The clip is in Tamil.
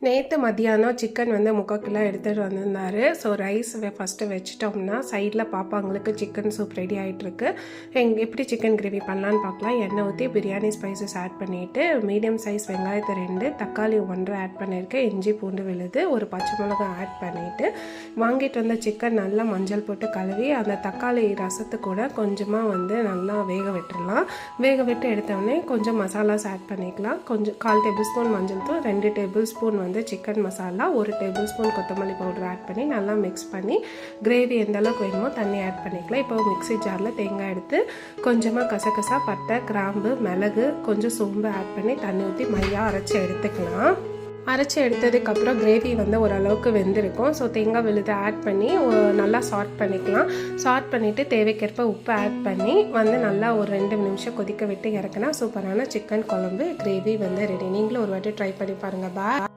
நேற்று மத்தியானம் சிக்கன் வந்து 3/4 கிலோ எடுத்துகிட்டு வந்திருந்தாரு. ஸோ ரைஸ் ஃபஸ்ட்டு வச்சிட்டோம்னா சைடில் பாப்பாங்களுக்கு சிக்கன் சூப் ரெடி ஆகிட்டுருக்கு. எப்படி சிக்கன் கிரேவி பண்ணலான்னு பார்க்கலாம். எண்ணெய் ஊற்றி பிரியாணி ஸ்பைசஸ் ஆட் பண்ணிவிட்டு மீடியம் சைஸ் வெங்காயத்தை 2, தக்காளி 1 ஆட் பண்ணியிருக்கேன். இஞ்சி பூண்டு விழுது, ஒரு பச்சை மிளகாய் ஆட் பண்ணிவிட்டு வாங்கிட்டு வந்த சிக்கன் நல்லா மஞ்சள் போட்டு கழுவி அந்த தக்காளி ரசத்து கூட கொஞ்சமாக வந்து நல்லா வேக விட்டுடலாம். வேக விட்டு எடுத்தோடனே கொஞ்சம் மசாலாஸ் ஆட் பண்ணிக்கலாம். கொஞ்சம் 1/4 டேபிள் ஸ்பூன் மஞ்சள் தூள், 2 டேபிள் ஸ்பூன் வந்து சிக்கன் மசாலா, 1 டேபிள் ஸ்பூன் கொத்தமல்லி பவுடர் ஆட் பண்ணி நல்லா மிக்ஸ் பண்ணி கிரேவி எந்த அளவுக்கு வேணுமோ தண்ணி ஆட் பண்ணிக்கலாம். இப்போ மிக்ஸி ஜாரில் தேங்காய் எடுத்து கொஞ்சமாக கசகசா, பட்டை, கிராம்பு, மிளகு, கொஞ்சம் சோம்பு ஆட் பண்ணி தண்ணி ஊற்றி மையாக அரைச்சி எடுத்துக்கலாம். அரைச்சி எடுத்ததுக்கப்புறம் கிரேவி வந்து ஓரளவுக்கு வெந்திருக்கும். ஸோ தேங்காய் விழுதை ஆட் பண்ணி நல்லா சார்ட் பண்ணிக்கலாம். சார்ட் பண்ணிவிட்டு தேவைக்கேற்ப உப்பு ஆட் பண்ணி வந்து நல்லா ஒரு 2 நிமிஷம் கொதிக்க விட்டு இறக்குனா சூப்பரான சிக்கன் குழம்பு கிரேவி வந்து ரெடி. நீங்களும் ஒரு வாட்டி ட்ரை பண்ணி பாருங்கள். பாய்.